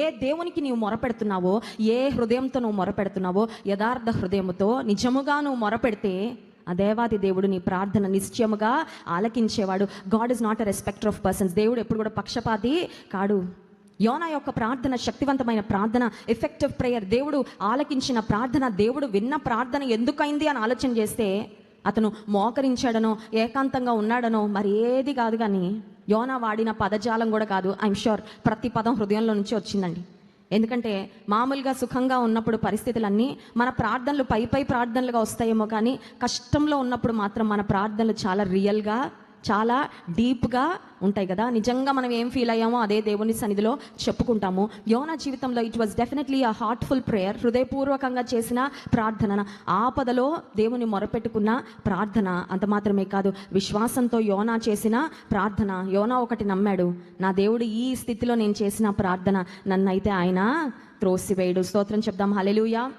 ఏ దేవునికి నీవు మొరపెడుతున్నావో, ఏ హృదయంతో నువ్వు మొరపెడుతున్నావో, యథార్థ హృదయముతో నిజముగా నువ్వు మొరపెడితే ఆ దేవాది దేవుడు నీ ప్రార్థన నిశ్చయముగా ఆలకించేవాడు. God is not a respecter of persons. దేవుడు ఎప్పుడు కూడా పక్షపాతి కాడు. యోనా యొక్క ప్రార్థన శక్తివంతమైన ప్రార్థన, ఎఫెక్టివ్ ప్రేయర్. దేవుడు ఆలకించిన ప్రార్థన, దేవుడు విన్న ప్రార్థన ఎందుకైంది అని ఆలోచన చేస్తే అతను మోకరించాడనో ఏకాంతంగా ఉన్నాడనో మరి ఏది కాదు. కానీ యోనా వాడిన పదజాలం కూడా కాదు. ఐఎమ్ షూర్ ప్రతి పదం హృదయంలో నుంచి వచ్చిందండి. ఎందుకంటే మామూలుగా సుఖంగా ఉన్నప్పుడు పరిస్థితులన్నీ మన ప్రార్థనలు పై ప్రార్థనలుగా వస్తాయేమో, కానీ కష్టంలో ఉన్నప్పుడు మాత్రం మన ప్రార్థనలు చాలా రియల్గా, చాలా డీప్గా ఉంటాయి కదా. నిజంగా మనం ఏం ఫీల్ అయ్యామో అదే దేవుని సన్నిధిలో చెప్పుకుంటాము. యోనా జీవితంలో it was definitely a heartful prayer. హృదయపూర్వకంగా చేసిన ప్రార్థన, ఆపదలో దేవుని మొరపెట్టుకున్న ప్రార్థన. అంత మాత్రమే కాదు, విశ్వాసంతో యోనా చేసిన ప్రార్థన. యోనా ఒకటి నమ్మాడు, నా దేవుడు ఈ స్థితిలో నేను చేసిన ప్రార్థన నన్నైతే ఆయన త్రోసివేయడు. స్తోత్రం చెప్దాం. హల్లెలూయా.